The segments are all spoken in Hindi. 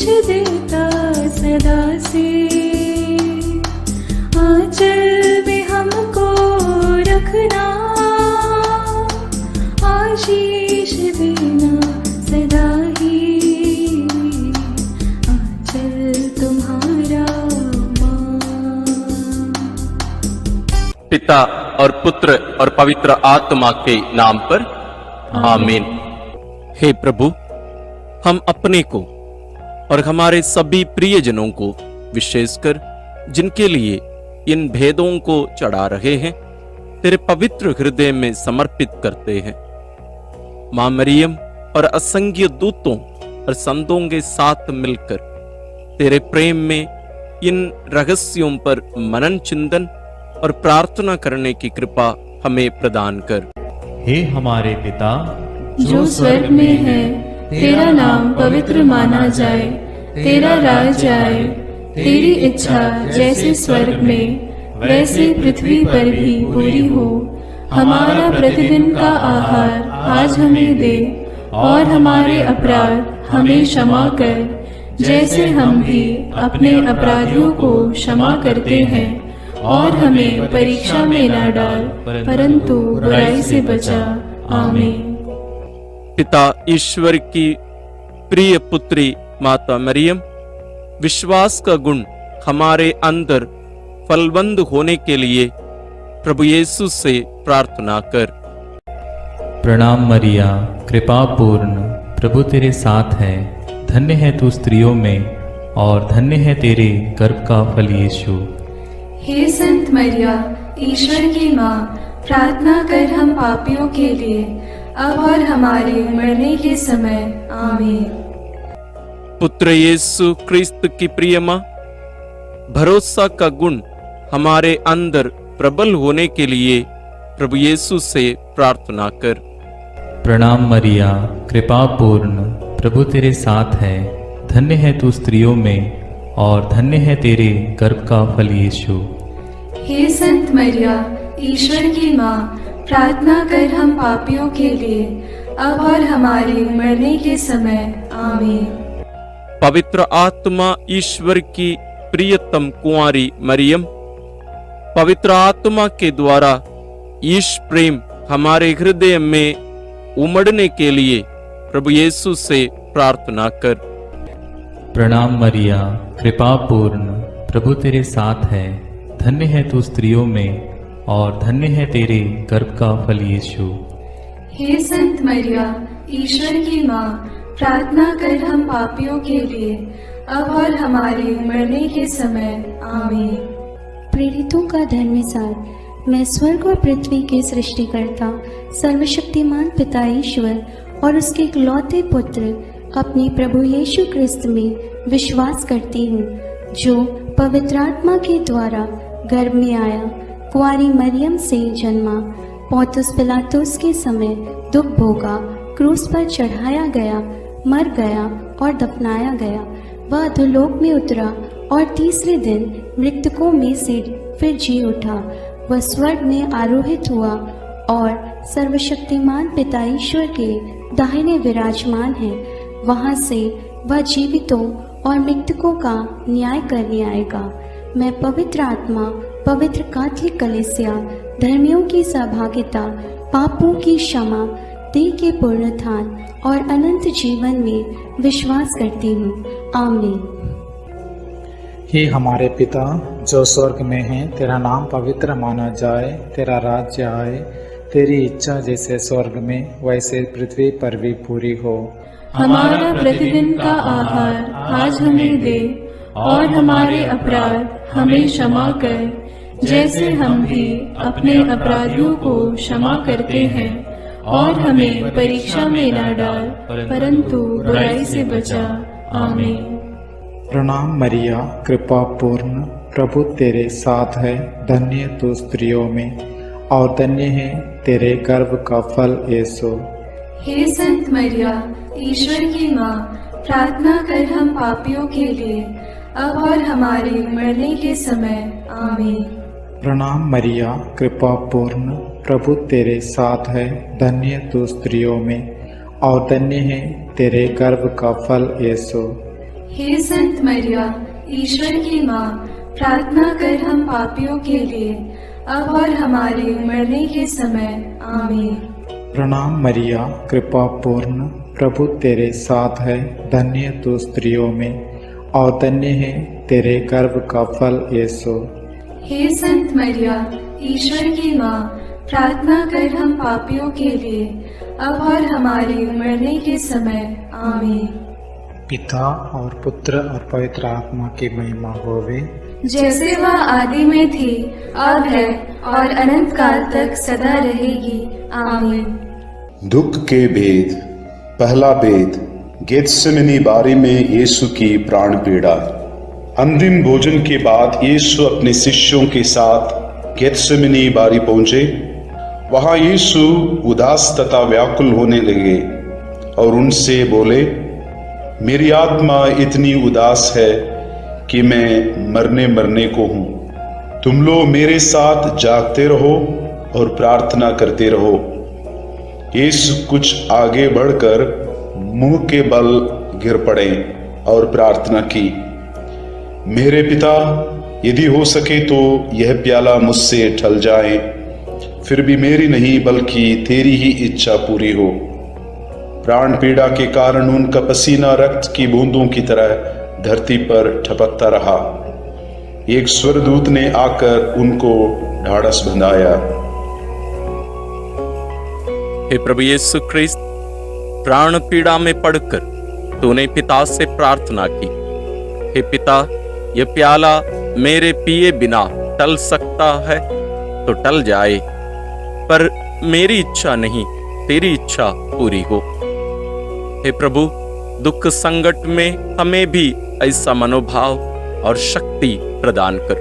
देता सदा से, आंचल में हमको रखना, आशीष देना सदा ही, आंचल तुम्हारा मां। पिता और पुत्र और पवित्र आत्मा के नाम पर आमीन। हे प्रभु, हम अपने को और हमारे सभी प्रियजनों को, विशेषकर जिनके लिए इन भेदों को चढ़ा रहे हैं, तेरे पवित्र हृदय में समर्पित करते हैं। मां मरियम और असंख्य दूतों और संतों के साथ मिलकर तेरे प्रेम में इन रहस्यों पर मनन चिंतन और प्रार्थना करने की कृपा हमें प्रदान कर। हे हमारे पिता जो स्वर्ग में है, तेरा नाम पवित्र माना जाए, तेरा राज्य आए, तेरी इच्छा जैसे स्वर्ग में वैसे पृथ्वी पर भी पूरी हो। हमारा प्रतिदिन का आहार आज हमें दे, और हमारे अपराध हमें क्षमा कर, जैसे हम भी अपने अपराधियों को क्षमा करते हैं, और हमें परीक्षा में न डाल, परंतु बुराई से बचा। आमीन। पिता ईश्वर की प्रिय पुत्री माता मरियम, विश्वास का गुण हमारे अंदर फलवंत होने के लिए प्रभु यीशु से प्रार्थना कर। प्रणाम मरिया, कृपा पूर्ण, प्रभु तेरे साथ है, धन्य है तू स्त्रियों में, और धन्य है तेरे गर्भ का फल यीशु। हे संत मरिया, ईश्वर की माँ, प्रार्थना कर हम पापियों के लिए, अब और हमारे मरने के समय। आमीन। पुत्र यीशु क्रिस्त की प्रिय मां, भरोसा का गुण हमारे अंदर प्रबल होने के लिए प्रभु यीशु से प्रार्थना कर। प्रणाम मरिया, कृपा पूर्ण, प्रभु तेरे साथ है, धन्य है तू स्त्रियों में, और धन्य है तेरे गर्भ का फल यीशु। हे संत मरिया, ईश्वर की माँ, प्रार्थना कर हम पापियों के लिए, अब और हमारे मरने के समय। आमीन। पवित्र आत्मा ईश्वर की प्रियतम कुंवारी मरियम, पवित्र आत्मा के द्वारा ईश प्रेम हमारे हृदय में उमड़ने के लिए प्रभु यीशु से प्रार्थना कर। प्रणाम मरिया, कृपा पूर्ण, प्रभु तेरे साथ है, धन्य है तू स्त्रियों में, और धन्य है तेरे गर्भ का फल यीशु। हे संत मरिया, ईश्वर की माँ, प्रार्थना कर हम पापियों के लिए, अब और हमारे मरने के समय। आमीन। प्रेरितों का धर्मसार। मैं स्वर्ग और पृथ्वी के सृष्टिकर्ता सर्वशक्तिमान पिता ईश्वर और उसके इकलौते पुत्र अपने प्रभु यीशु क्रिस्त में विश्वास करती हूँ, जो पवित्र आत्मा के द्वारा गर्भ में आया, कुंवारी मरियम से जन्मा, पौंतुस पिलातुस के समय दुख भोगा, क्रूस पर चढ़ाया गया, मर गया और दफनाया गया। वह अधोलोक में उतरा और तीसरे दिन मृतकों में से फिर जी उठा। वह स्वर्ग में आरोहित हुआ और सर्वशक्तिमान पिता ईश्वर के दाहिने विराजमान है। वहां से वह जीवितों और मृतकों का न्याय करने आएगा। मैं पवित्र आत्मा, पवित्र कैथोलिक कलीसिया, धर्मियों की सहभागिता, पापों की क्षमा, देह के पुनरुत्थान और अनंत जीवन में विश्वास करती हूँ। आमीन। हे हमारे पिता जो स्वर्ग में है, तेरा नाम पवित्र माना जाए, तेरा राज्य आए, तेरी इच्छा जैसे स्वर्ग में वैसे पृथ्वी पर भी पूरी हो। हमारा प्रतिदिन का आहार आज हमें दे, और हमारे अपराध हमें क्षमा कर, जैसे हम भी अपने अपराधियों को क्षमा करते हैं, और हमें परीक्षा में न डाल, परंतु बुराई से बचा। आमीन। प्रणाम मरिया, कृपा पूर्ण, प्रभु तेरे साथ है, धन्य तू स्त्रियों में, और धन्य है तेरे गर्भ का फल यीशु। हे संत मरिया, ईश्वर की माँ, प्रार्थना कर हम पापियों के लिए, अब और हमारे मरने के समय। आमीन। प्रणाम मरिया, कृपा पूर्ण, प्रभु तेरे साथ है, धन्य तू स्त्रियों में, और धन्य है तेरे गर्भ का फल यीशु। हे संत मरिया, ईश्वर की माँ, प्रार्थना कर हम पापियों के लिए, अब और हमारे मरने के समय। आमीन। प्रणाम मरिया, कृपा पूर्ण, प्रभु तेरे साथ है, धन्य तू स्त्रियों में और धन्य है तेरे गर्भ का फल यीशु। हे संत मरिया, ईश्वर की माँ, प्रार्थना कर हम पापियों के लिए, अब और हमारे मरने के समय। आमीन। पिता और पुत्र और पवित्र आत्मा की महिमा होवे, जैसे वह आदि में थी, अब है और अनंत काल तक सदा रहेगी। आमीन। दुख के भेद। पहला भेद, गेत्सेमनी बारी में यीशु की प्राण पीड़ा। अंतिम भोजन के बाद यीशु अपने शिष्यों के साथ गेत्सेमनी बारी पहुंचे। वहां यीशु उदास तथा व्याकुल होने लगे और उनसे बोले, मेरी आत्मा इतनी उदास है कि मैं मरने को हूं। तुम लोग मेरे साथ जागते रहो और प्रार्थना करते रहो। यीशु कुछ आगे बढ़कर मुंह के बल गिर पड़े और प्रार्थना की, मेरे पिता, यदि हो सके तो यह प्याला मुझसे टल जाए, फिर भी मेरी नहीं बल्कि तेरी ही इच्छा पूरी हो। प्राण पीड़ा के कारण उनका पसीना रक्त की बूंदों की तरह धरती पर टपकता रहा। एक स्वर्गदूत ने आकर उनको ढाढ़स बंधाया। हे प्रभु यीशु ख्रिस्त, प्राण पीड़ा में पड़कर तूने पिता से प्रार्थना की, हे पिता, यह प्याला मेरे पिए बिना टल सकता है तो टल जाए, पर मेरी इच्छा नहीं, तेरी इच्छा पूरी हो। हे प्रभु, दुख संकट में हमें भी ऐसा मनोभाव और शक्ति प्रदान कर।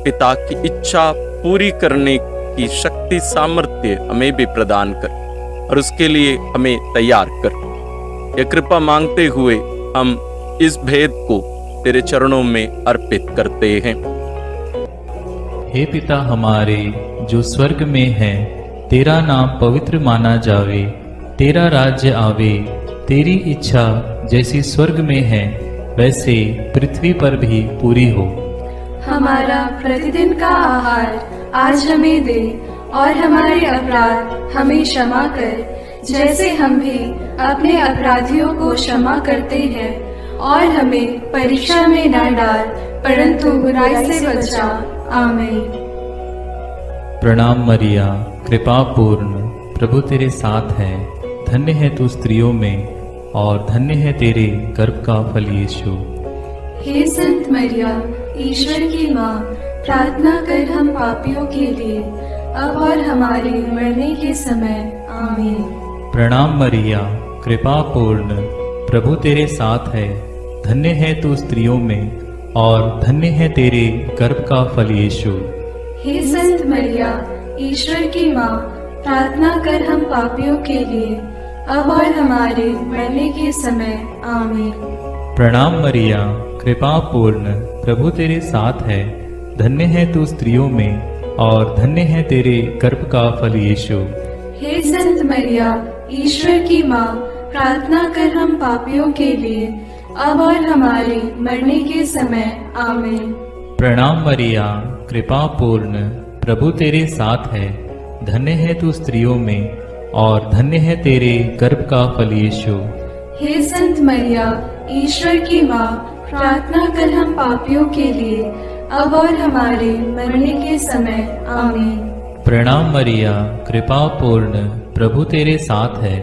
पिता की इच्छा पूरी करने की शक्ति सामर्थ्य हमें भी प्रदान कर और उसके लिए हमें तैयार कर। यह कृपा मांगते हुए हम इस भेद को तेरे चरणों में अर्पित करते हैं। हे पिता हमारे जो स्वर्ग में है, तेरा नाम पवित्र माना जावे, तेरा राज्य आवे, तेरी इच्छा जैसी स्वर्ग में है वैसे पृथ्वी पर भी पूरी हो। हमारा प्रतिदिन का आहार आज हमें दे और हमारे अपराध हमें क्षमा कर, जैसे हम भी अपने अपराधियों को क्षमा करते हैं, और हमें परीक्षा में न डाल, परंतु बुराई से बचा। आमीन। प्रणाम मरिया, कृपा पूर्ण, प्रभु तेरे साथ है, धन्य है तू स्त्रियों में और धन्य है तेरे गर्भ का फल यीशु। हे संत मरिया, ईश्वर की माँ, प्रार्थना कर हम पापियों के लिए, अब और हमारे मरने के समय। आमीन। प्रणाम मरिया, कृपा पूर्ण, प्रभु तेरे साथ है, धन्य है तू स्त्रियों में और धन्य है तेरे गर्भ का फल यीशु। हे संत मरिया, ईश्वर की माँ, प्रार्थना कर हम पापियों के लिए, अब और हमारे मरने के समय। आमीन। प्रणाम मरिया, कृपा पूर्ण, प्रभु तेरे साथ है, धन्य है तू स्त्रियों में और धन्य है तेरे गर्भ का फल यीशु। हे संत मरिया, ईश्वर की माँ, प्रार्थना कर हम पापियों के लिए, अब और हमारे मरने के समय। आमीन। प्रणाम मरिया, कृपा पूर्ण, प्रभु तेरे साथ है, धन्य है तू स्त्रियों में और धन्य है तेरे गर्भ का फल यीशु। हे संत मरिया, ईश्वर की माँ, प्रार्थना कर हम पापियों के लिए, अब और हमारे मरने के समय। आमीन। प्रणाम मरिया, कृपा पूर्ण, प्रभु तेरे साथ है,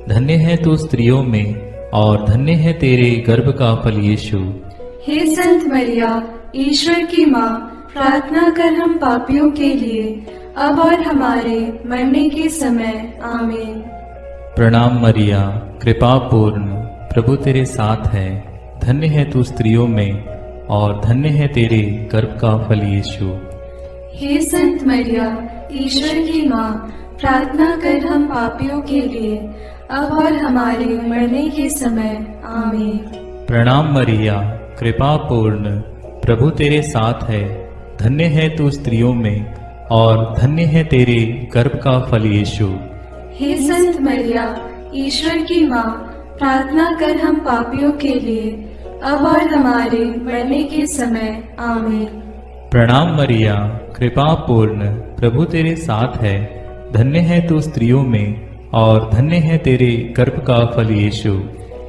धन्य है तू स्त्रियों में और धन्य है तेरे गर्भ का फल यीशु। हे संत मरिया, ईश्वर की माँ, प्रार्थना कर हम पापियों के लिए, अब और हमारे मरने के समय। आमीन। प्रणाम मरिया, कृपा पूर्ण, प्रभु तेरे साथ है, धन्य है तू स्त्रियों में और धन्य है तेरे गर्भ का फल यीशु। हे संत मरिया, ईश्वर की माँ, प्रार्थना कर हम पापियों के लिए, अब और हमारे मरने के समय। आमीन। प्रणाम मरिया, कृपा पूर्ण, प्रभु तेरे साथ है, धन्य है तू स्त्रियों में और धन्य है तेरे गर्भ का फल यीशु। हे संत मरिया, ईश्वर की माँ, प्रार्थना कर हम पापियों के लिए, अब और हमारे मरने के समय आमीन। प्रणाम मरिया, कृपा पूर्ण, प्रभु तेरे साथ है। धन्य है तू स्त्रियों में और धन्य है तेरे गर्भ का फल यीशु।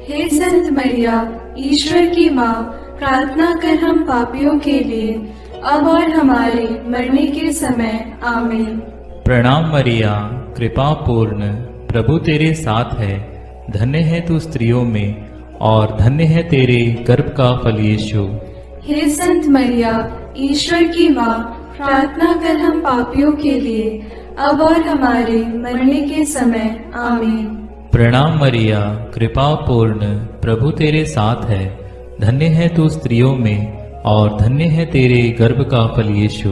हे संत मरिया, ईश्वर की माँ, प्रार्थना कर हम पापियों के लिए, अब और हमारे मरने के समय आमीन। प्रणाम मरिया, कृपा पूर्ण, प्रभु तेरे साथ है। धन्य है तू स्त्रियों में और धन्य है तेरे गर्भ का फल यीशु। हे संत मरिया, ईश्वर की माँ, प्रार्थना कर हम पापियों के लिए, अब और हमारे मरने के समय आमीन। प्रणाम मरिया, कृपा पूर्ण, प्रभु तेरे साथ है। धन्य है तू स्त्रियों में और धन्य है तेरे गर्भ का फल यीशु।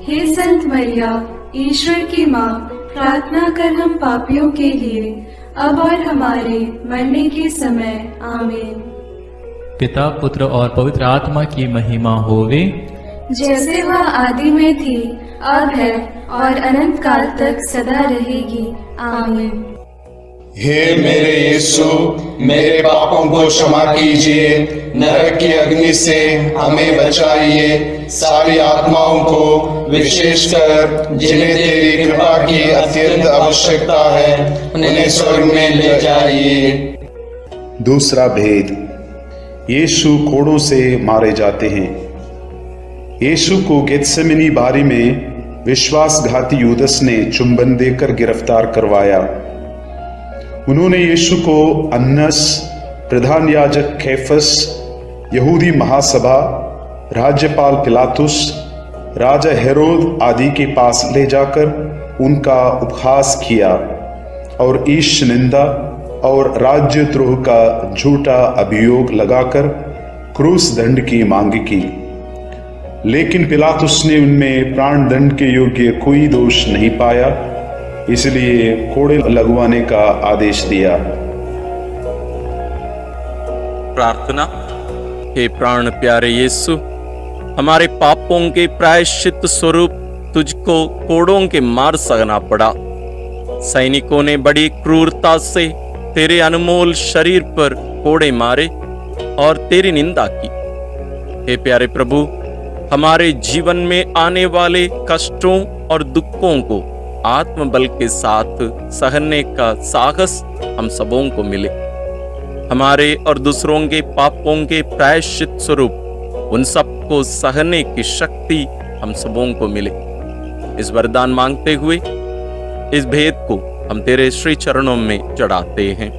हे संत मरिया, ईश्वर की माँ, प्रार्थना कर हम पापियों के लिए, अब और हमारे मरने के समय आमीन। पिता, पुत्र और पवित्र आत्मा की महिमा होवे, जैसे वह आदि में थी, अब है और अनंत काल तक सदा रहेगी आमीन। हे मेरे यीशु, मेरे पापों को क्षमा कीजिए, नरक की अग्नि से हमें बचाइए, सारी आत्माओं को, विशेषकर जिन्हें तेरी कृपा की अत्यंत आवश्यकता है, उन्हें स्वर्ग में ले जाइए। दूसरा भेद, यीशु कोड़ों से मारे जाते हैं। यीशु को गेत्सेमनी बारी में विश्वासघाती यूदस ने चुंबन देकर गिरफ्तार करवाया। उन्होंने यीशु को अन्नस, प्रधान याजक कैफस, यहूदी महासभा, राज्यपाल पिलातुस, राजा हेरोद आदि के पास ले जाकर उनका उपहास किया और ईश निंदा और राज्यद्रोह का झूठा अभियोग लगाकर क्रूस दंड की मांग की। लेकिन पिलातुस ने उनमें प्राण दंड के योग्य कोई दोष नहीं पाया, इसलिए कोड़े लगवाने का आदेश दिया। प्रार्थना। हे प्राण प्यारे यीशु, हमारे पापों के प्रायश्चित स्वरूप तुझको कोड़ों के मार सहना पड़ा। सैनिकों ने बड़ी क्रूरता से तेरे अनमोल शरीर पर कोड़े मारे और तेरी निंदा की। हे प्यारे प्रभु, हमारे जीवन में आने वाले कष्टों और दुखों को आत्मबल के साथ सहने का साहस हम सबों को मिले। हमारे और दूसरों के पापों के प्रायश्चित स्वरूप उन सबको सहने की शक्ति हम सबों को मिले। इस वरदान मांगते हुए इस भेद को हम तेरे श्री चरणों में चढ़ाते हैं।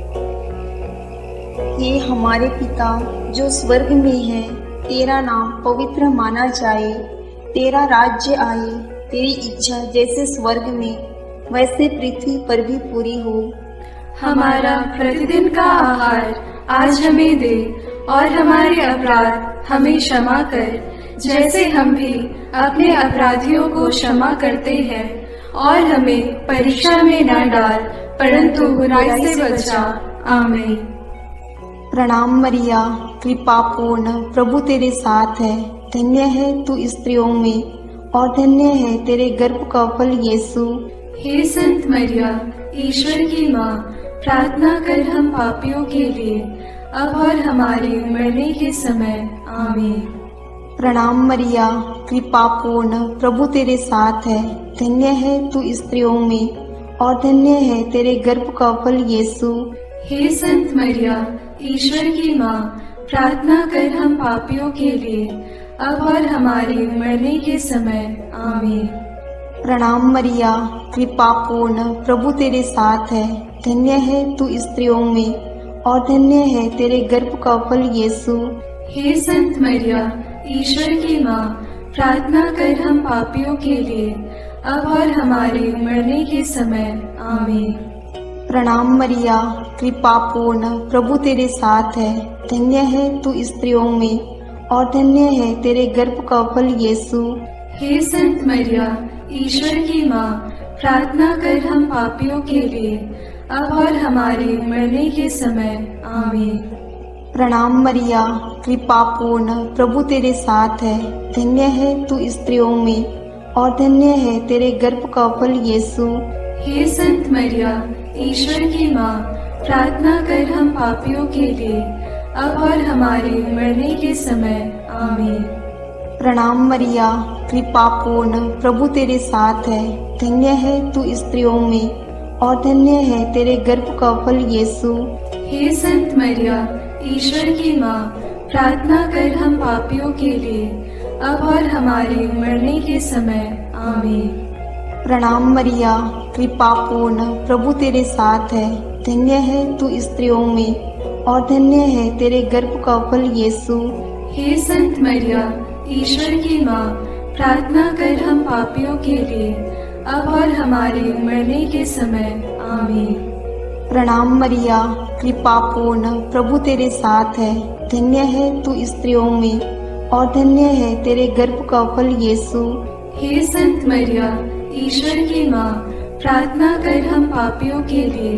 हे हमारे पिता जो स्वर्ग में है, तेरा नाम पवित्र माना जाए, तेरा राज्य आए, तेरी इच्छा जैसे स्वर्ग में वैसे पृथ्वी पर भी पूरी हो। हमारा प्रतिदिन का आहार आज हमें दे और हमारे अपराध हमें क्षमा कर, जैसे हम भी अपने अपराधियों को क्षमा करते हैं, और हमें परीक्षा में न डाल, परंतु बुराई से बचा। आमीन। प्रणाम मरिया, कृपा पूर्ण, प्रभु तेरे साथ है। धन्य है तू स्त्रियों में और धन्य है तेरे गर्भ का फल यीशु। हे संत मरिया, ईश्वर की माँ, प्रार्थना कर हम पापियों के लिए, अब और हमारे मरने के समय। आमीन। प्रणाम मरिया, कृपा पूर्ण, प्रभु तेरे साथ है। धन्य है तू स्त्रियों में और धन्य है तेरे गर्भ का फल यीशु। हे संत मरिया, ईश्वर की माँ, प्रार्थना कर हम पापियों के लिए, अब और हमारे मरने के समय। आमीन। प्रणाम मरिया, कृपा पूर्ण, प्रभु तेरे साथ है। धन्य है तू स्त्रियों में और धन्य है तेरे गर्भ का फल यीशु। हे संत मरिया, ईश्वर की माँ, प्रार्थना कर हम पापियों के लिए, अब और हमारे मरने के समय। आमीन। प्रणाम मरिया, कृपा पूर्ण, प्रभु तेरे साथ है। धन्य है तू स्त्रियों में और धन्य है तेरे गर्भ का फल यीशु। हे संत मरिया, ईश्वर की माँ, प्रार्थना कर हम पापियों के लिए, अब और हमारे मरने के समय। आमीन। प्रणाम मरिया, कृपा पूर्ण, प्रभु तेरे साथ है। धन्य है तू स्त्रियों में और धन्य है तेरे गर्भ का फल यीशु। हे संत मरिया, ईश्वर की माँ, प्रार्थना कर हम पापियों के लिए, अब और हमारे मरने के समय आमीन। प्रणाम मरिया, कृपा पूर्ण, प्रभु तेरे साथ है। धन्य है तू स्त्रियों में और धन्य है तेरे गर्भ का फल यीशु। हे संत मरिया, ईश्वर की माँ, प्रार्थना कर हम पापियों के लिए, अब और हमारे मरने के समय आमीन। प्रणाम मरिया, कृपा पूर्ण, प्रभु तेरे साथ है। धन्य है तू स्त्रियों में और धन्य है तेरे गर्भ का फल यीशु। हे संत मरिया, ईश्वर की माँ, प्रार्थना कर हम पापियों के लिए, अब और हमारे मरने के समय आमीन। प्रणाम मरिया, कृपा पूर्ण, प्रभु तेरे साथ है। धन्य है तू स्त्रियों में और धन्य है तेरे गर्भ का फल यीशु। हे संत मरिया, ईश्वर की माँ, प्रार्थना कर हम पापियों के लिए,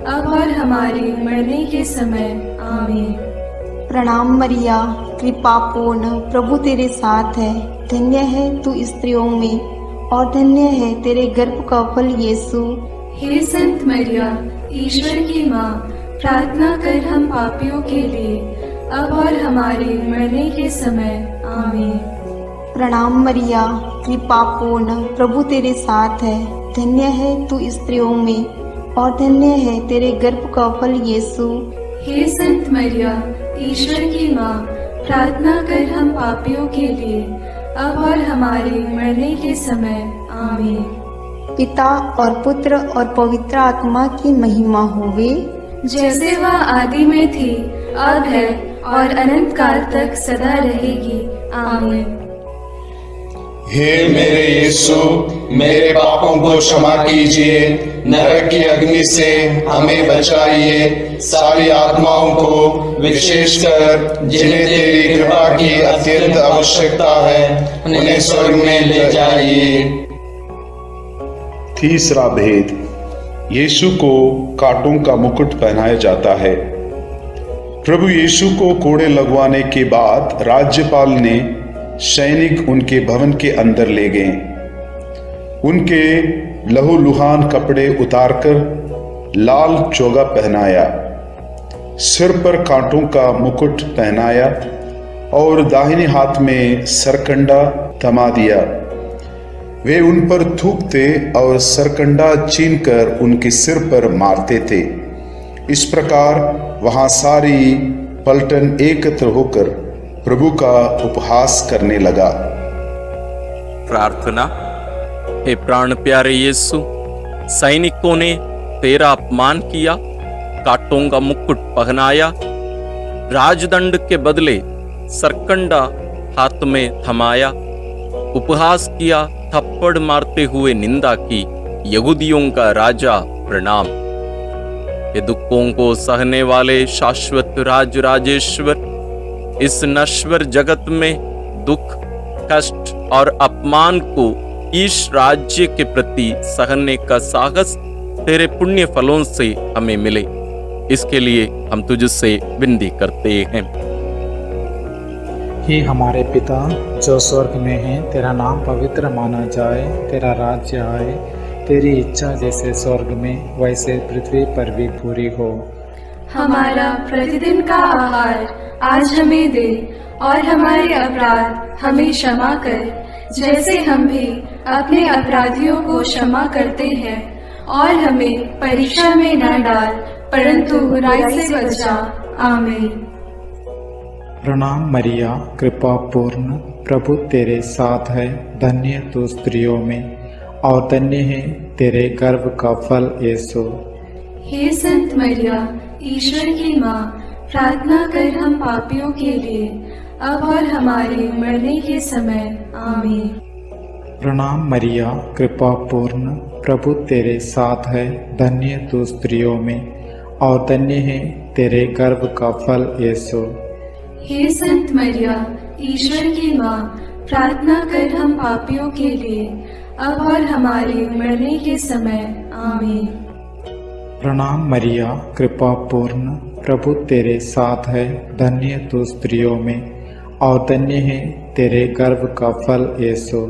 अब और हमारे मरने के समय आमीन। प्रणाम मरिया, कृपा पूर्ण, प्रभु तेरे साथ है। धन्य है तू स्त्रियों में और धन्य है तेरे गर्भ का फल यीशु। हे संत मरिया, ईश्वर की माँ, प्रार्थना कर हम पापियों के लिए, अब और हमारे मरने के समय आमीन। प्रणाम मरिया, कृपा पूर्ण, प्रभु तेरे साथ है। धन्य है तू स्त्रियों में और धन्य है तेरे गर्भ का फल यीशु। हे संत मरिया, ईश्वर की माँ, प्रार्थना कर हम पापियों के लिए, अब और हमारे मरने के समय आमीन। पिता और पुत्र और पवित्र आत्मा की महिमा होवे, जैसे वह आदि में थी, अब है और अनंत काल तक सदा रहेगी आमीन। हे मेरे यीशु, मेरे पापों को क्षमा कीजिए, नरक की अग्नि से हमें बचाइए, सारी आत्माओं को विशेषकर जिन्हें तेरी कृपा की अत्यंत आवश्यकता है उन्हें स्वर्ग में ले जाइए। तीसरा भेद, यीशु को कांटों का मुकुट पहनाया जाता है। प्रभु यीशु को कोड़े लगवाने के बाद राज्यपाल ने सैनिक उनके भवन के अंदर ले गए। उनके लहूलुहान कपड़े उतारकर लाल चोगा पहनाया, सिर पर कांटों का मुकुट पहनाया और दाहिने हाथ में सरकंडा थमा दिया। वे उन पर थूकते और सरकंडा छीनकर उनके सिर पर मारते थे। इस प्रकार वहां सारी पलटन एकत्र होकर प्रभु का उपहास करने लगा। प्रार्थना। हे प्राण प्यारे यीशु, सैनिकों ने तेरा अपमान किया, कांटों का मुकुट पहनाया, राजदंड के बदले सरकंडा हाथ में थमाया, उपहास किया, थप्पड़ मारते हुए निंदा की, यहूदियों का राजा प्रणाम। ये दुखों को सहने वाले शाश्वत राज राजेश्वर, इस नश्वर जगत में दुख, कष्ट और अपमान को ईश राज्य के प्रति सहने का साहस तेरे पुण्य फलों से हमें मिले, इसके लिए हम तुझसे विनती करते हैं। हे हमारे पिता जो स्वर्ग में है, तेरा नाम पवित्र माना जाए, तेरा राज्य आए, तेरी इच्छा जैसे स्वर्ग में वैसे पृथ्वी पर भी पूरी हो। हमारा प्रतिदिन का आहार आज हमें दे और हमारे अपराध हमें क्षमा कर, जैसे हम भी अपने अपराधियों को क्षमा करते हैं, और हमें परीक्षा में न डाल परंतु बुराई से बचा आमीन। प्रणाम मरिया, कृपा पूर्ण, प्रभु तेरे साथ है। धन्य तू स्त्रियों में और धन्य है तेरे गर्भ का फल यीशु। हे संत मरिया, ईश्वर की माँ, प्रार्थना कर हम पापियों के लिए, अब और हमारे मरने के समय आमीन। प्रणाम मरिया, कृपा पूर्ण, प्रभु तेरे साथ है। धन्य तू स्त्रियों में और धन्य है तेरे गर्भ का फल यीशु। हे संत मरिया, ईश्वर की माँ, प्रार्थना कर हम पापियों के लिए, अब और हमारे मरने के समय आमीन। प्रणाम मरिया, कृपा पूर्ण, प्रभु तेरे साथ है। धन्य तू स्त्रियों में और धन्य है तेरे गर्भ का फल यीशु।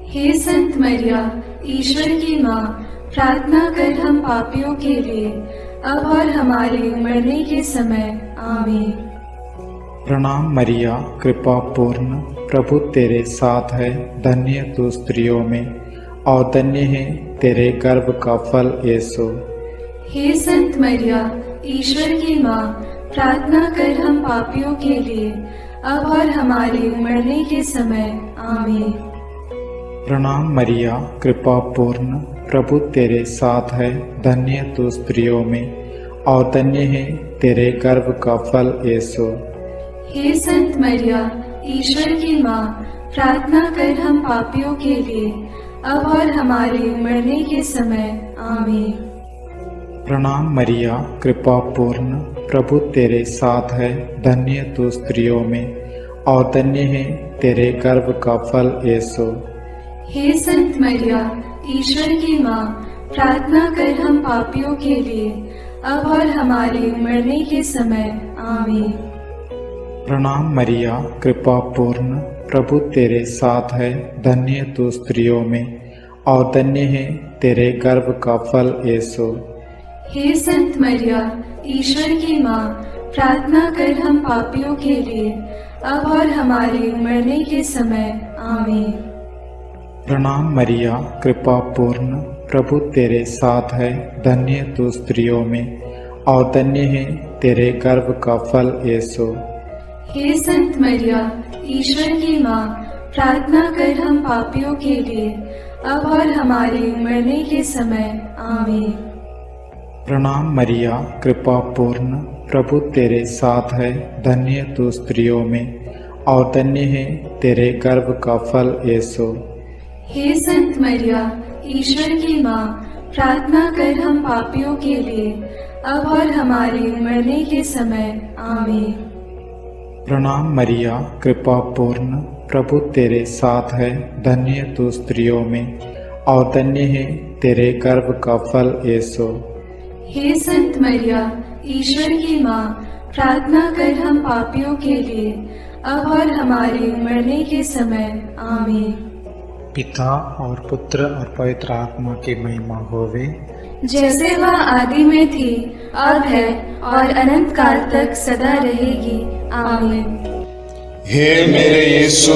हे संत मरिया, ईश्वर की माँ, प्रार्थना कर हम पापियों के लिए, अब और हमारे मरने के समय आमीन। प्रणाम मरिया, कृपा पूर्ण, प्रभु तेरे साथ है, धन्य तू स्त्रियों में और धन्य है तेरे गर्भ का फल यीशु। हे संत मरिया, ईश्वर की माँ, प्रार्थना कर हम पापियों के लिए, अब और हमारे मरने के समय। आमीन। प्रणाम मरिया, कृपा पूर्ण, प्रभु तेरे साथ है, धन्य तू स्त्रियों में और धन्य है तेरे गर्भ का फल यीशु। हे संत मरिया, ईश्वर की माँ, प्रार्थना कर हम पापियों के लिए, अब और हमारे मरने के समय। आमीन। प्रणाम मरिया, कृपा पूर्ण, प्रभु तेरे साथ है, धन्य तू स्त्रियों में और धन्य है तेरे गर्भ का फल यीशु। हे संत मरिया, ईश्वर की माँ, प्रार्थना कर हम पापियों के लिए, अब और हमारे मरने के समय। आमीन। प्रणाम मरिया, कृपा पूर्ण, प्रभु तेरे साथ है, धन्य तू स्त्रियों में और धन्य है तेरे गर्भ का फल यीशु। हे संत मरिया, ईश्वर की माँ, प्रार्थना कर हम पापियों के लिए, अब और हमारे मरने के समय। आमीन। प्रणाम मरिया, कृपा पूर्ण, प्रभु तेरे साथ है, धन्य तू स्त्रियों में और धन्य है तेरे गर्भ का फल यीशु। हे संत मरिया, ईश्वर की माँ, प्रार्थना कर हम पापियों के लिए, अब और हमारे मरने के समय। आमीन। प्रणाम मरिया, कृपा पूर्ण, प्रभु तेरे साथ है, धन्य तू स्त्रियों में और धन्य है तेरे गर्भ का फल यीशु। हे संत मरिया, ईश्वर की माँ, प्रार्थना कर हम पापियों के लिए, अब और हमारे मरने के समय। आमीन। प्रणाम मरिया, कृपा पूर्ण, प्रभु तेरे साथ है, धन्य तू स्त्रियों में और धन्य है तेरे गर्भ का फल यीशु। हे संत मरिया, ईश्वर की माँ, प्रार्थना कर हम पापियों के लिए, अब और हमारे मरने के समय। आमीन। पिता और पुत्र और पवित्र आत्मा की महिमा होवे, जैसे वह आदि में थी, अब है और अनंत काल तक सदा रहेगी। आमीन। हे मेरे यीशु,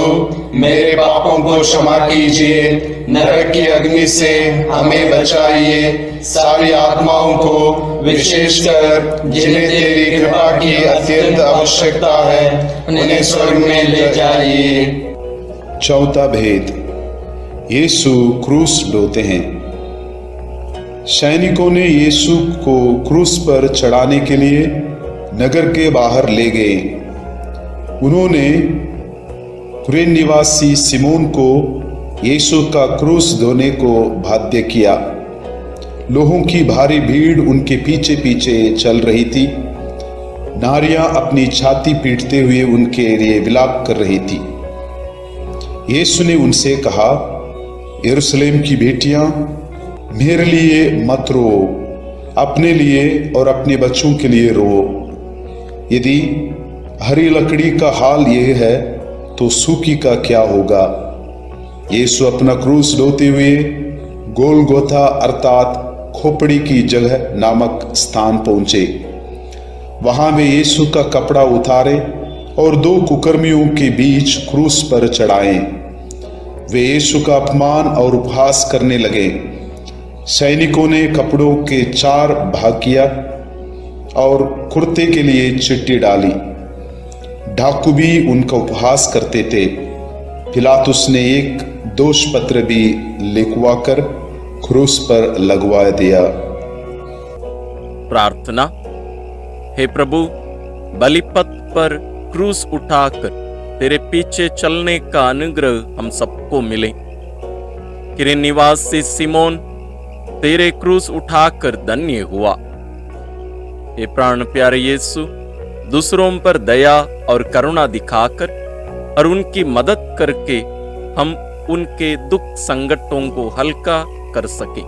मेरे पापों को क्षमा कीजिए, नरक की अग्नि से हमें बचाइए, सारी आत्माओं को विशेषकर जिन्हें तेरी कृपा की अत्यंत आवश्यकता है उन्हें स्वर्ग में ले जाइए। चौथा भेद, यीशु क्रूस ढोते हैं। सैनिकों ने यीशु को क्रूस पर चढ़ाने के लिए नगर के बाहर ले गए। उन्होंने कुरेन निवासी सिमोन को यीशु का क्रूस ढोने को बाध्य किया। लोगों की भारी भीड़ उनके पीछे पीछे चल रही थी। नारियां अपनी छाती पीटते हुए उनके लिए विलाप कर रही थी। यीशु ने उनसे कहा, यरूशलेम की बेटियां, मेरे लिए मत रो, अपने लिए और अपने बच्चों के लिए रो। यदि हरी लकड़ी का हाल यह है तो सूखी का क्या होगा। यीशु अपना क्रूस ढोते हुए गोलगोथा अर्थात खोपड़ी की जगह नामक स्थान पहुंचे। वहां वे यीशु का कपड़ा उतारे और दो कुकर्मियों के बीच क्रूस पर चढ़ाए। वे यीशु का अपमान और उपहास करने लगे। सैनिकों ने कपड़ों के 4 भाग किया और कुर्ते के लिए चिट्ठी डाली। डाकू भी उनका उपहास करते थे। पिलातुस ने एक दोष पत्र भी लिखवाकर क्रूस पर लगवा दिया। प्रार्थना। हे प्रभु, बलिपथ पर क्रूस उठाकर तेरे पीछे चलने का अनुग्रह हम सबको मिले। कुरेन निवासी सिमोन तेरे क्रूस उठाकर धन्य हुआ। हे प्राण प्यारे यीशु, दूसरों पर दया और करुणा दिखाकर और उनकी मदद करके हम उनके दुख संकटों को हल्का कर सके,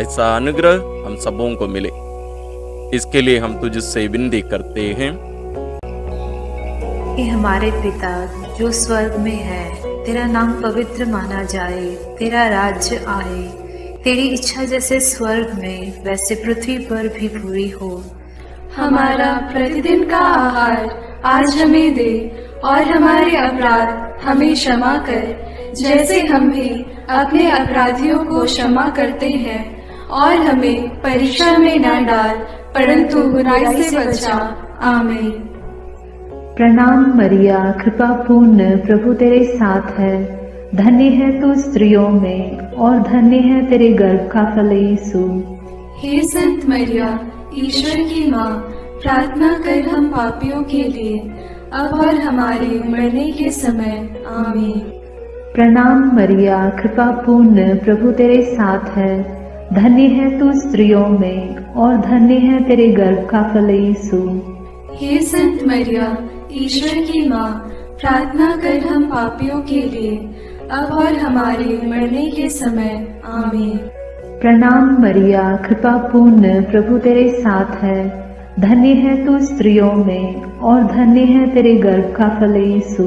ऐसा अनुग्रह हम सबों को मिले। इसके लिए हम तुझसे विनती करते हैं। हे हमारे पिता जो स्वर्ग में है, तेरा नाम पवित्र माना जाए, तेरा राज्य आए, तेरी इच्छा जैसे स्वर्ग में वैसे पृथ्वी पर भी पूरी हो। हमारा प्रतिदिन का आहार आज हमें दे, और हमारे अपराध हमें क्षमा कर, जैसे हम भी अपने अपराधियों को क्षमा करते हैं, और हमें परीक्षा में न डाल, परंतु बुराई से बचा। आमीन। प्रणाम मरिया, कृपा पूर्ण, प्रभु तेरे साथ है। धन्य है तू स्त्रियों में, और धन्य है तेरे गर्भ का फल यीशु। हे संत मरिया, ईश्वर की माँ, प्रार्थना कर हम पापियों के लिए, अब और हमारे मरने के समय। आमीन। प्रणाम मरिया, कृपा पूर्ण, प्रभु तेरे साथ है। धन्य है तू स्त्रियों में, और धन्य है तेरे गर्भ का फल यीशु। हे संत मरिया, ईश्वर की माँ, प्रार्थना कर हम पापियों के लिए, अब और हमारे मरने के समय। आमीन। प्रणाम मरिया, कृपा पूर्ण, प्रभु तेरे साथ है। धन्य है तू स्त्रियों में, और धन्य है तेरे गर्भ का फल यीशु।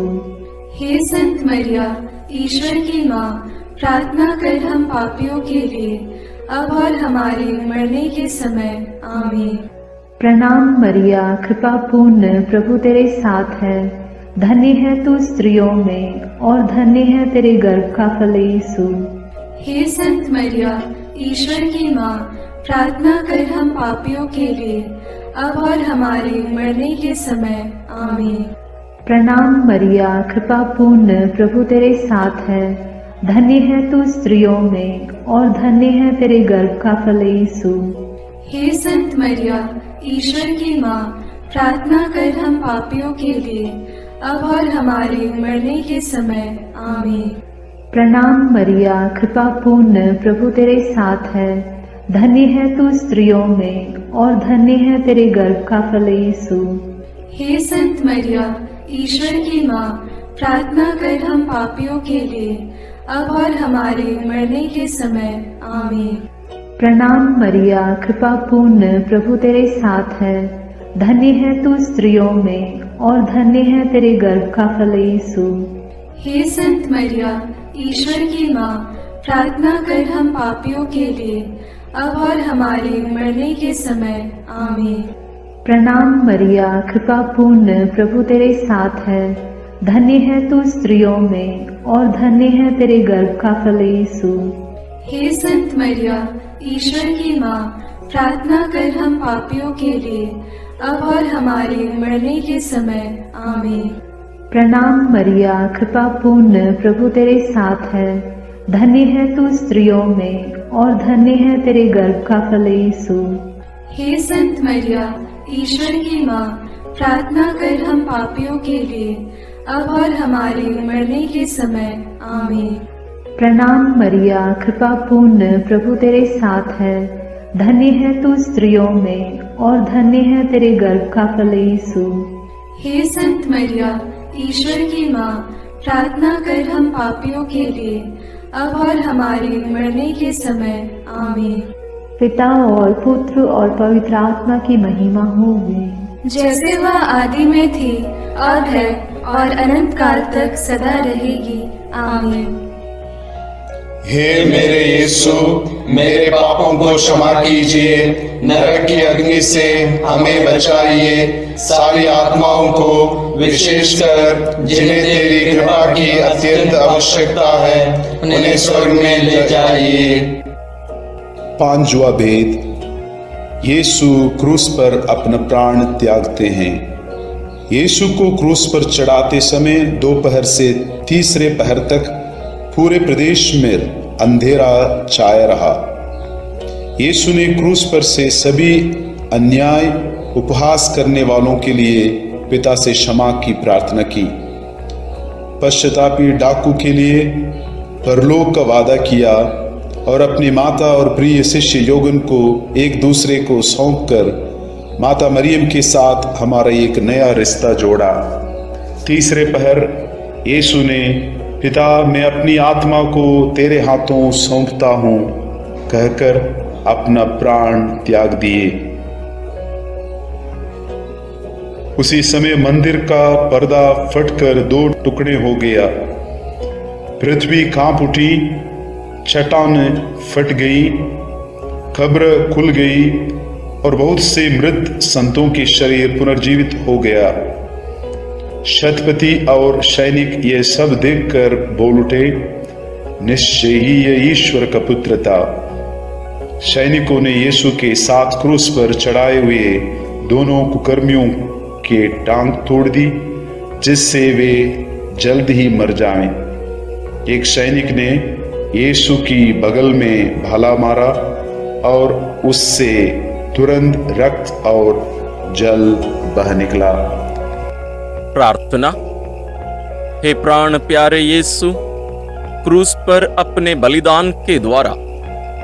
हे संत मरिया, ईश्वर की माँ, प्रार्थना कर हम पापियों के लिए, अब और हमारे मरने के समय। आमीन। प्रणाम मरिया, कृपा पूर्ण, प्रभु तेरे साथ है। धन्य है तू स्त्रियों में, और धन्य है तेरे गर्भ का फल यीशु। हे संत मरिया, ईश्वर की माँ, प्रार्थना कर हम पापियों के लिए, अब और हमारे मरने के समय। आमीन। प्रणाम मरिया, कृपा पूर्ण, प्रभु तेरे साथ है। धन्य है तू स्त्रियों में, और धन्य है तेरे गर्भ का फल यीशु। हे संत मरिया, ईश्वर की माँ, प्रार्थना कर हम पापियों के लिए, अब और हमारे मरने के समय। आमीन। प्रणाम मरिया, कृपा पूर्ण, प्रभु तेरे साथ है। धन्य है तू स्त्रियों में, और धन्य है तेरे गर्भ का फल यीशु। हे संत मरिया, ईश्वर की माँ, प्रार्थना कर हम पापियों के लिए, अब और हमारे मरने के समय। आमीन। प्रणाम मरिया, कृपा पूर्ण, प्रभु तेरे साथ है। धन्य है तू स्त्रियों में, और धन्य है तेरे गर्भ का फल यीशु। हे संत मरिया, ईश्वर की माँ, प्रार्थना कर हम पापियों के लिए, अब और हमारे मरने के समय। आमीन। प्रणाम मरिया, कृपा पूर्ण, प्रभु तेरे साथ है। धन्य है तू स्त्रियों में, और धन्य है तेरे गर्भ का फल यीशु। हे संत मरिया, ईश्वर की माँ, प्रार्थना कर हम पापियों के लिए, अब और हमारे मरने के समय। आमीन। प्रणाम मरिया, कृपा पूर्ण, प्रभु तेरे साथ है। धन्य है तू स्त्रियों में, और धन्य है तेरे गर्भ का फल यीशु। हे संत मरिया, ईश्वर की माँ, प्रार्थना कर हम पापियों के लिए, अब और हमारे मरने के समय। आमीन। प्रणाम मरिया, कृपा पूर्ण, प्रभु तेरे साथ है। धन्य है तू स्त्रियों में, और धन्य है तेरे गर्भ का फल यीशु। हे संत मरिया, ईश्वर की माँ, प्रार्थना कर हम पापियों के लिए, अब और हमारे मरने के समय। आमीन। पिता और पुत्र और पवित्र आत्मा की महिमा होवे, जैसे वह आदि में थी, अब है, और अनंत काल तक सदा रहेगी। आमीन। हे मेरे यीशु, मेरे पापों को क्षमा कीजिए, नरक की अग्नि से हमें बचाइए, सारी आत्माओं को, विशेषकर जिन्हें तेरी कृपा की अत्यंत आवश्यकता है, उन्हें स्वर्ग में ले जाइए। पांचवा भेद, यीशु क्रूस पर अपना प्राण त्यागते हैं। यीशु को क्रूस पर चढ़ाते समय दोपहर से तीसरे पहर तक पूरे प्रदेश में अंधेरा छाया रहा। यीशु ने क्रूस पर से सभी अन्याय उपहास करने वालों के लिए पिता से क्षमा की प्रार्थना की। पश्चातापी डाकू के लिए परलोक का वादा किया और अपनी माता और प्रिय शिष्य योगन को एक दूसरे को सौंपकर माता मरियम के साथ हमारा एक नया रिश्ता जोड़ा। तीसरे पहर यीशु ने पिता, मैं अपनी आत्मा को तेरे हाथों सौंपता हूँ कहकर अपना प्राण त्याग दिए। उसी समय मंदिर का पर्दा फटकर दो टुकड़े हो गया। पृथ्वी कांप उठी, चट्टान फट गई, कब्र खुल गई और बहुत से मृत संतों के शरीर पुनर्जीवित हो गया। शतपति और सैनिक ये सब देखकर बोल उठे, निश्चय ही ये ईश्वर का पुत्र था। सैनिकों ने यीशु के साथ क्रूस पर चढ़ाए हुए दोनों कुकर्मियों के टांग तोड़ दी, जिससे वे जल्द ही मर जाएं। एक सैनिक ने यीशु की बगल में भाला मारा और उससे तुरंत रक्त और जल बह निकला। प्रार्थना। हे प्राण प्यारे यीशु, क्रूस पर अपने बलिदान के द्वारा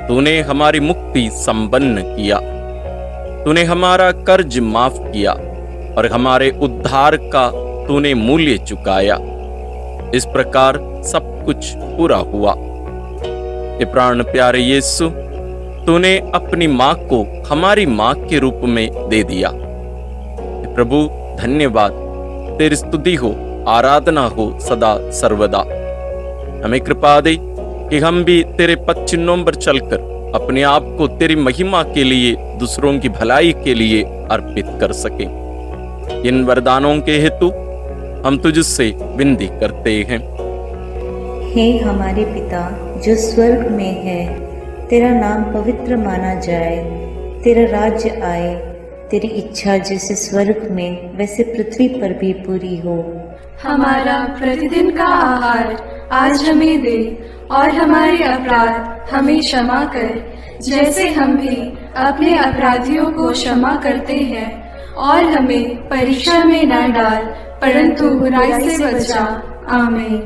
तूने हमारी मुक्ति संपन्न किया। तूने हमारा कर्ज माफ किया और हमारे उद्धार का तूने मूल्य चुकाया। इस प्रकार सब कुछ पूरा हुआ। हे प्राण प्यारे यीशु, तूने अपनी मां को हमारी मां के रूप में दे दिया। हे प्रभु, धन्यवाद। तेरी स्तुति हो, आराधना हो सदा सर्वदा। हमें कृपा दे कि हम भी तेरे पद चिन्हों पर चलकर अपने आप को तेरी महिमा के लिए, दूसरों की भलाई के लिए अर्पित कर सकें। इन वरदानों के हेतु हम तुझसे विनती करते हैं। हे हमारे पिता जो स्वर्ग में है, तेरा नाम पवित्र माना जाए, तेरा राज्य आए, तेरी इच्छा जैसे स्वर्ग में वैसे पृथ्वी पर भी पूरी हो। हमारा प्रतिदिन का आहार आज हमें दे और हमारे अपराध हमें क्षमा कर, जैसे हम भी अपने अपराधियों को क्षमा करते हैं, और हमें परीक्षा में न डाल परंतु बुराई से बचा। आमीन।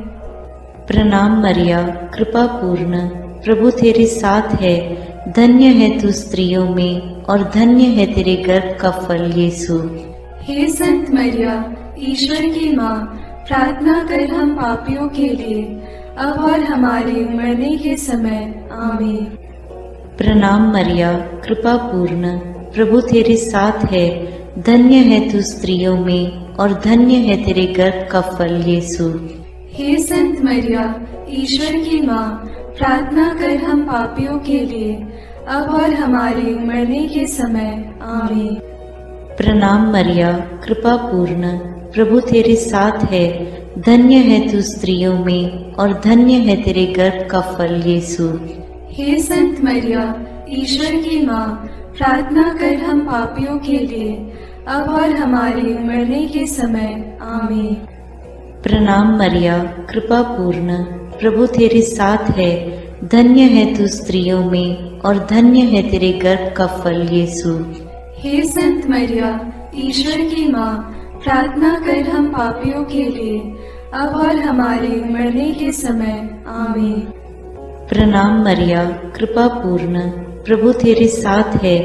प्रणाम मरिया, कृपा पूर्ण, प्रभु तेरे साथ है, धन्य है तू स्त्रियों में और धन्य है तेरे गर्भ का फल यीशु। हे संत मरिया, ईश्वर की माँ, प्रार्थना कर हम पापियों के लिए, अब और हमारे मरने के समय। आमीन। प्रणाम मरिया, कृपा पूर्ण, प्रभु तेरे साथ है, धन्य है तू स्त्रियों में और धन्य है तेरे गर्भ का फल यीशु। हे संत मरिया, ईश्वर की माँ, प्रार्थना कर हम पापियों के लिए, अब और हमारे मरने के समय। आमीन। प्रणाम मरिया, कृपा पूर्ण, प्रभु तेरे साथ है, धन्य है तू स्त्रियों में और धन्य है तेरे गर्भ का फल यीशु। हे संत मरिया, ईश्वर की माँ, प्रार्थना कर हम पापियों के लिए, अब और हमारे मरने के समय। आमीन। प्रणाम मरिया, कृपा पूर्ण, प्रभु तेरे साथ है, धन्य है तू स्त्रियों में और धन्य है तेरे गर्भ का फल यीशु। हे संत मरिया, ईश्वर की माँ, प्रार्थना कर हम पापियों के लिए, अब और हमारे मरने के समय। आमीन। प्रणाम मरिया, कृपा पूर्ण, प्रभु तेरे साथ है,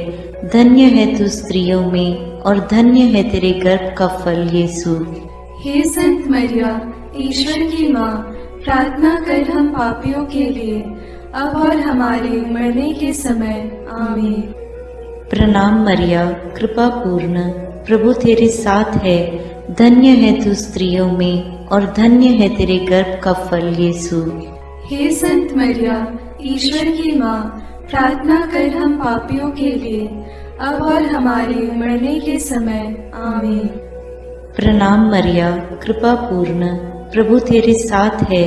धन्य है तू स्त्रियों में और धन्य है तेरे गर्भ का फल यीशु। हे संत मरिया, ईश्वर की माँ, प्रार्थना कर हम पापियों के लिए, अब और हमारे मरने के समय। आमीन। प्रणाम मरिया, कृपा पूर्ण, प्रभु तेरे साथ है, धन्य है तू स्त्रियों में और धन्य है तेरे गर्भ का फल यीशु। हे संत मरिया, ईश्वर की माँ, प्रार्थना कर हम पापियों के लिए, अब और हमारे मरने के समय। आमीन। प्रणाम मरिया, कृपा पूर्ण, प्रभु तेरे साथ है,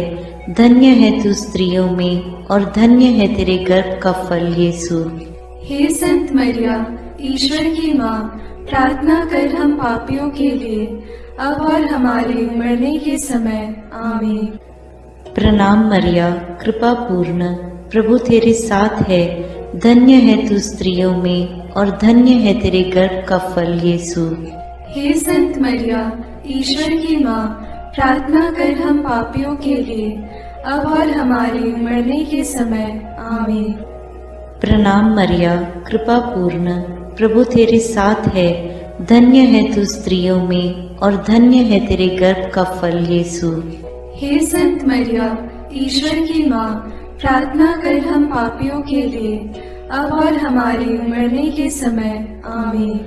धन्य है तू स्त्रियों में और धन्य है तेरे गर्भ का फल यीशु। हे संत मरिया, ईश्वर की माँ, प्रार्थना कर हम पापियों के लिए, अब और हमारे मरने के समय। आमीन। प्रणाम मरिया, कृपा पूर्ण, प्रभु तेरे साथ है, धन्य है तू स्त्रियों में और धन्य है तेरे गर्भ का फल यीशु। हे संत मरिया, ईश्वर की माँ, प्रार्थना कर हम पापियों के लिए, अब और हमारे मरने के समय। आमीन। प्रणाम मरिया, कृपा पूर्ण, प्रभु तेरे साथ है, धन्य है तू स्त्रियों में और धन्य है तेरे गर्भ का फल यीशु। हे संत मरिया, ईश्वर की माँ, प्रार्थना कर हम पापियों के लिए, अब और हमारे मरने के समय। आमीन।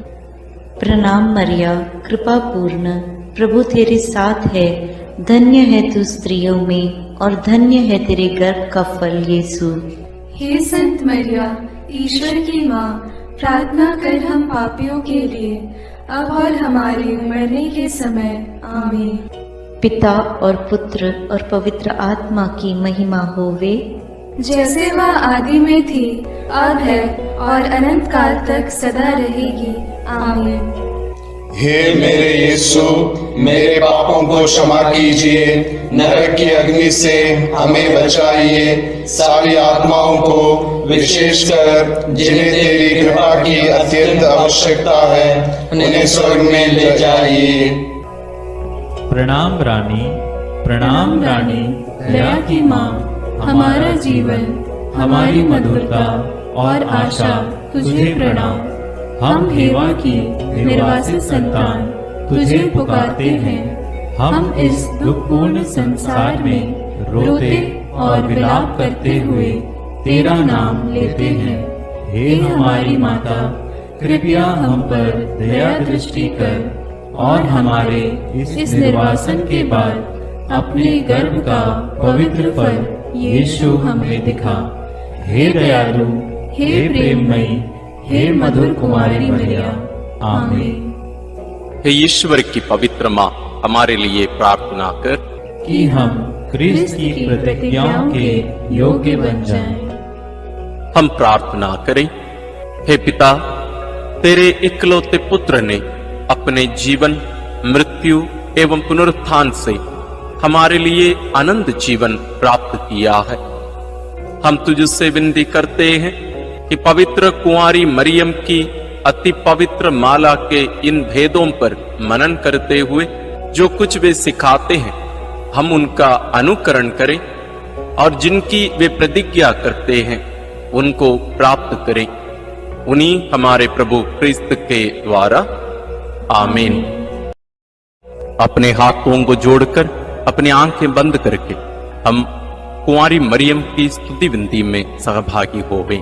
प्रणाम मरिया, कृपा पूर्ण, प्रभु तेरे साथ है, धन्य है तू स्त्रियों में और धन्य है तेरे गर्भ का फल यीशु। हे संत मरिया, ईश्वर की माँ, प्रार्थना कर हम पापियों के लिए, अब और हमारे मरने के समय। आमीन। पिता और पुत्र और पवित्र आत्मा की महिमा होवे, जैसे वह आदि में थी, अब है और अनंत काल तक सदा रहेगी। आमीन। हे मेरे यीशु, मेरे पापों को क्षमा कीजिए, नरक की अग्नि से हमें बचाइए, सारी आत्माओं को विशेषकर जिन्हें तेरी कृपा की अत्यंत आवश्यकता है उन्हें स्वर्ग में ले जाइए। प्रणाम रानी, प्रणाम रानी, दया की माँ, हमारा जीवन, हमारी मधुरता और आशा तुझे प्रणाम। हम हेवा की निर्वासित संतान तुझे पुकारते हैं। हम इस दुखपूर्ण संसार में रोते और विलाप करते हुए तेरा नाम लेते हैं। हे हमारी माता, कृपया हम पर दया दृष्टि कर और हमारे इस निर्वासन के बाद अपने गर्भ का पवित्र फल यीशु हमें दिखा। हे दयालु, हे प्रेममयी, हे मधुर कुमारी मरिया। आमीन। हे ईश्वर की पवित्र माँ, हमारे लिए प्रार्थना कर कि हम क्रिस्त की प्रतिज्ञाओं के योग्य बन जाएं। हम प्रार्थना करें। हे पिता, तेरे इकलौते पुत्र ने अपने जीवन, मृत्यु एवं पुनरुत्थान से हमारे लिए अनंत जीवन प्राप्त किया है। हम तुझसे विनती करते हैं कि पवित्र कुंवारी मरियम की अति पवित्र माला के इन भेदों पर मनन करते हुए जो कुछ वे सिखाते हैं, हम उनका अनुकरण करें और जिनकी वे प्रतिज्ञा करते हैं उनको प्राप्त करें। उन्हीं हमारे प्रभु क्रिस्त के द्वारा। आमीन। अपने हाथों को जोड़कर अपनी आंखें बंद करके हम कुंवारी मरियम की स्तुति विनती में सहभागी हो गए।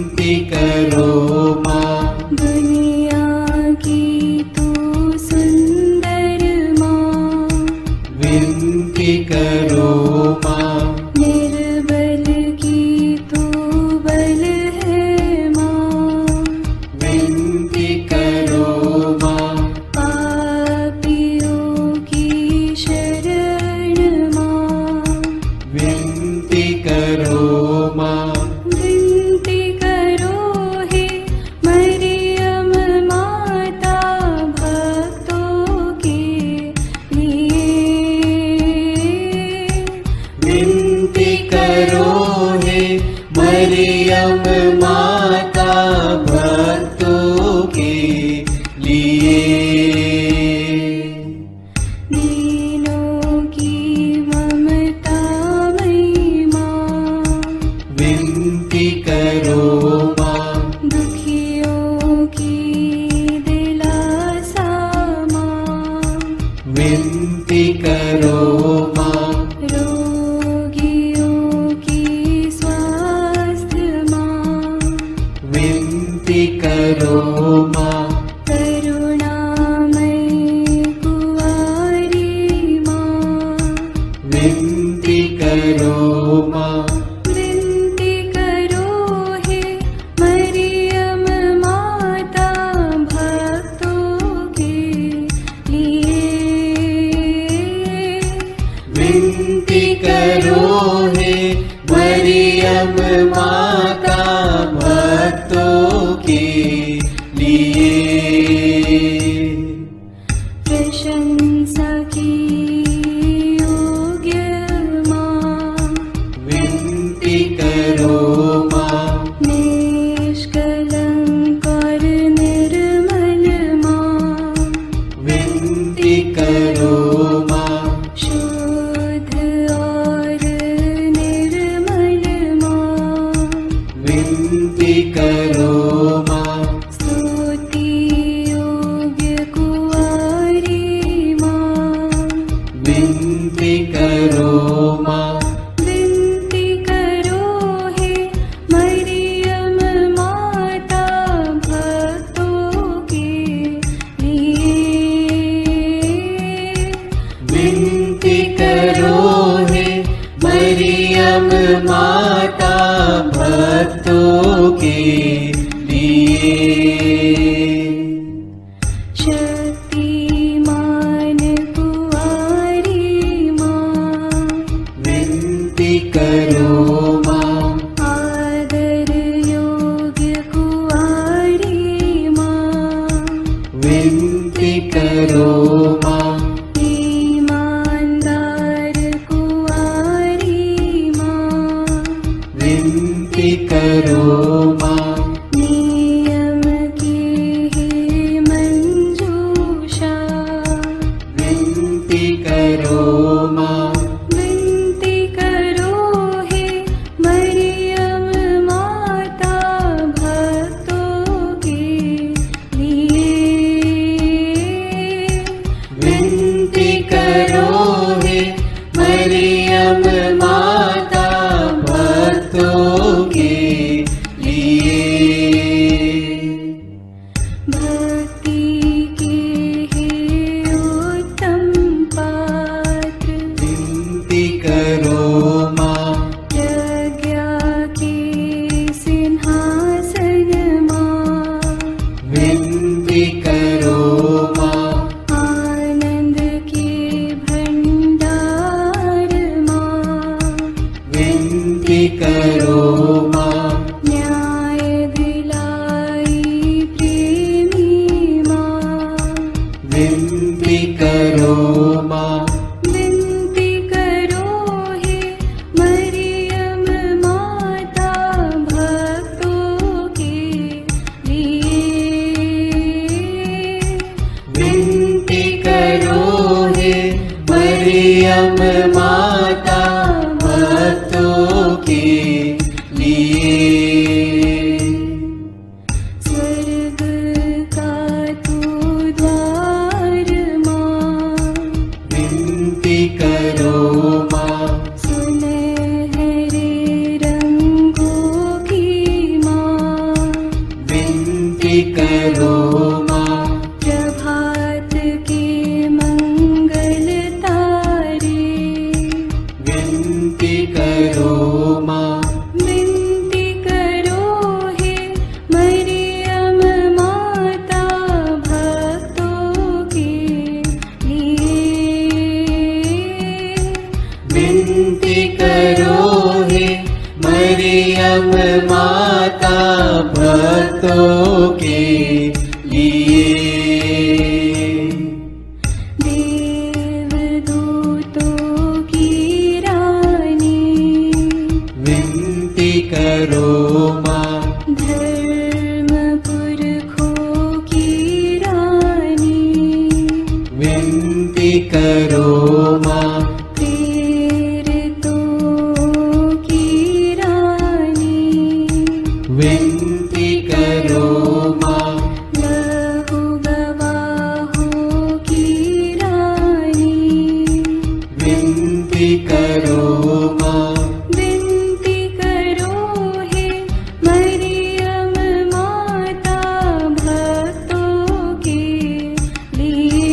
विनती करो माँ, दुनिया की तू सुंदर माँ, विनती करो माँ, निर्बल की तू बल है माँ, विनती करो माँ, पापियों की शरण माँ, विनती करो माँ, विनती करो हे मरियम माता भक्तों के लिए, विनती करो हे मरियम माता भक्तों के लिए, दीनों की ममता मई माँ, विनती करो माँ, दुखियों की दिलासा माँ, विनती करो माँ, रोगियों की स्वास्थ्य माँ, विनती करो माँ, करुणामयी कुंवारी माँ, विनती करो माँ, विनती करो हे मरियम माता भक्तों के लिए, विनती करो हे मरियम माता भक्तों के लिए, प्रशंसा की योग्य माँ, विनती करो माँ, निष्कलंक और निर्मल माँ, विनती करो माँ, शुद्ध और निर्मल माँ, विनती करो माँ, स्तुति योग्य कुंवारी माँ, विनती करो माँ, विनती करो हे मरियम माता भक्तों के लिए, विनती करो हे मरियम माता भक्तों के लिए, शक्तिमान कुंवारी माँ, विनती करो माँ, आदर योग्य कुंवारी माँ, विनती करो माँ, ईमानदार कुंवारी माँ, विनती करो माँ, नियम की हे मंजूषा, विनती करो माँ, विनती करो हे मरियम माता भक्तों के लिए, विनती करो हे मरियम माता भक्तों के लिए, विनती करो माँ। लहू गवाहों की रानी, विनती करो माँ। विनती करो हे मरियम माता भक्तों के लिए।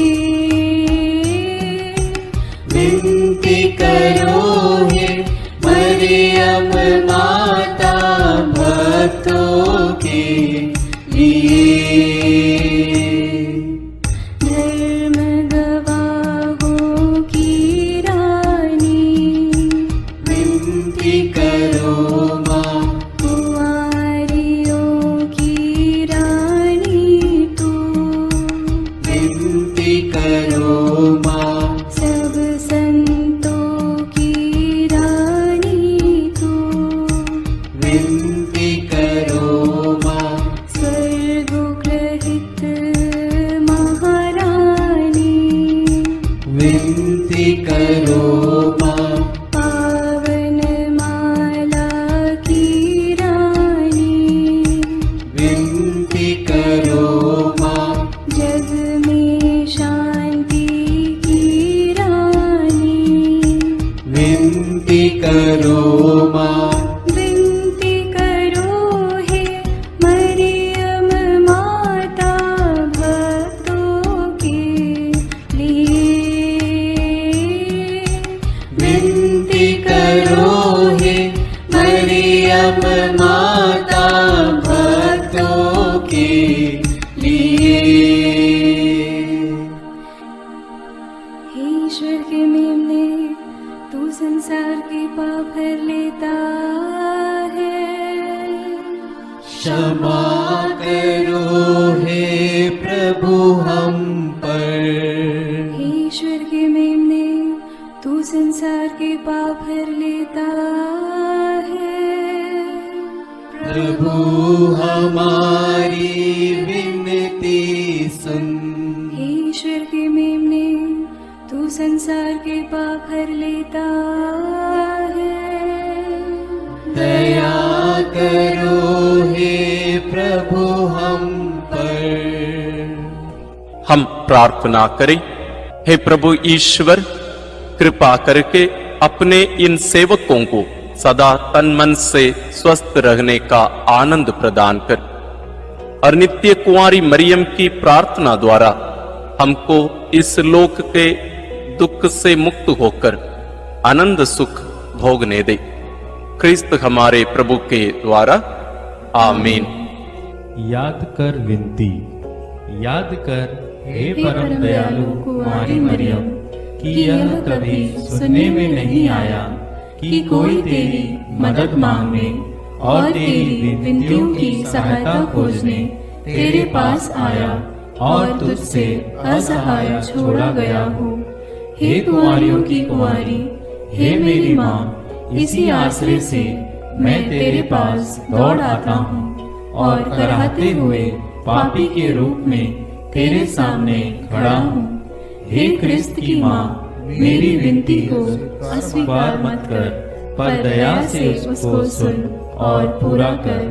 विनती करो हे मरियम माता भक्तों के लिए। धर्म गवाहों की रानी, विनती करो माँ। कुंवारियों की रानी तू, विनती करो माँ। सब संतों की रानी तू, विनती करो माँ। स्वर्गोग्रहित महारानी, विनती करो माँ। पावन माला की रानी, विनती करो माँ। जग में शांति की रानी, विनती करो माँ। विनती करो हे मरियम माता भक्तों के लिए। विनती करो हे मरियम माता भक्तों के लिए। हे ईश्वर के मेमने, तू संसार के पाप हर लेता है। क्षमा करो हे प्रभु हम पर। हे ईश्वर के मेमने, तू संसार के पाप हर लेता है। प्रभु हमारी विनती सुन। हे ईश्वर के मेमने, तू संसार के पाप हर लेता है। दया करो हे प्रभु हम पर। हम प्रार्थना करें। हे प्रभु ईश्वर, कृपा करके अपने इन सेवकों को सदा तन मन से स्वस्थ रहने का आनंद प्रदान कर और नित्य कुंवारी मरियम की प्रार्थना द्वारा हमको इस लोक के दुख से मुक्त होकर आनंद सुख भोगने दे। क्रिस्त हमारे प्रभु के द्वारा, आमीन। याद कर विनती। याद कर हे परम दयालु कुंवारी मरियम, कि यह कभी सुनने में नहीं आया कि कोई तेरी मदद मांगने और तेरी विनतियों की सहायता खोजने तेरे पास आया और तुझसे असहाय छोड़ा गया हो। हे कुंवारियों की कुंवारी, हे मेरी माँ, इसी आश्रय से मैं तेरे पास दौड़ आता हूँ और कराहते हुए पापी के रूप में तेरे सामने खड़ा हूँ। हे क्रिस्त की माँ, मेरी विनती को अस्वीकार मत कर, पर दया से उसको सुन और पूरा कर।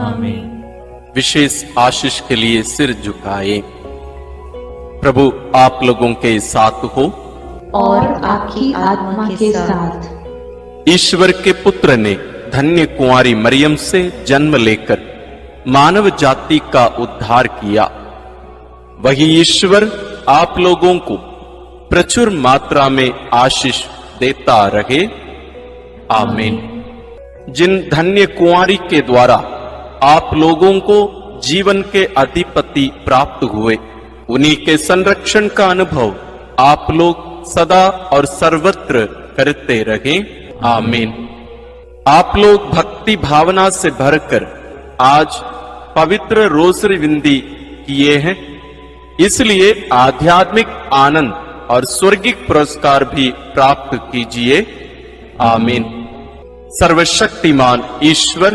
आमीन। विशेष आशीष के लिए सिर झुकाए। प्रभु आप लोगों के साथ हो और आपकी आत्मा के साथ। ईश्वर के पुत्र ने धन्य कुंवारी मरियम से जन्म लेकर मानव जाति का उद्धार किया। वही ईश्वर आप लोगों को प्रचुर मात्रा में आशीष देता रहे। आमीन। जिन धन्य कुंवारी के द्वारा आप लोगों को जीवन के अधिपति प्राप्त हुए, उन्हीं के संरक्षण का अनुभव आप लोग सदा और सर्वत्र करते रहे। आमीन। आप लोग भक्ति भावना से भरकर आज पवित्र रोसरी विंदी किए हैं, इसलिए आध्यात्मिक आनंद और स्वर्गिक पुरस्कार भी प्राप्त कीजिए। आमीन। सर्वशक्तिमान ईश्वर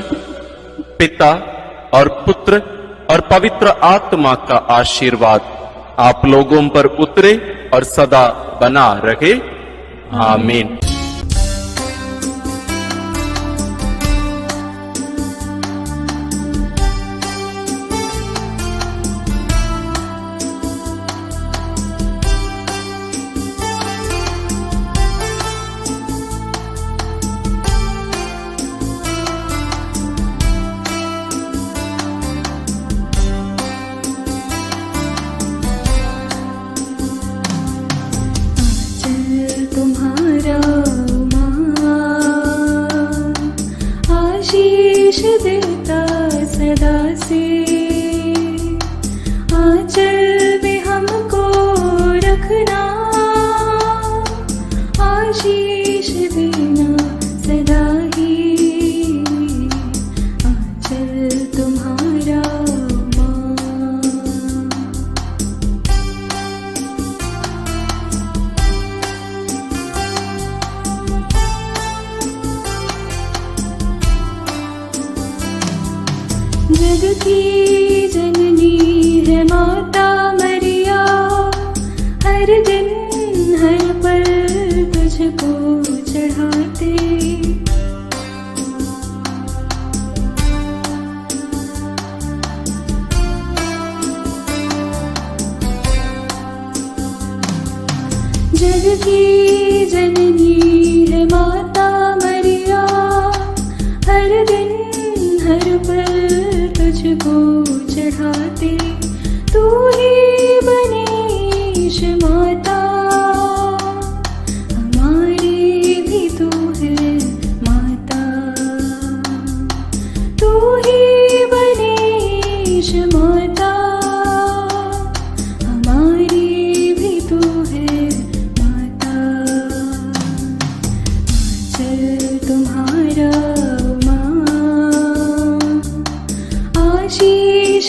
पिता और पुत्र और पवित्र आत्मा का आशीर्वाद आप लोगों पर उतरे और सदा बना रहे। आमीन। सदा से आंचल में हमको रखना, आशीष देना सदा ही आंचल तुम्हारा माँ। जग की जननी है माता मरिया, हर दिन हर पल तुझको चढ़ाते। जग की जननी है माता मरिया, हर दिन हर पल तुझको चढ़ाते। तू ही बनीश माता, हमारी भी तू है माता। तू ही बनीश माता, हमारी भी तू है माता। आंचल तुम्हारा माँ, आशीष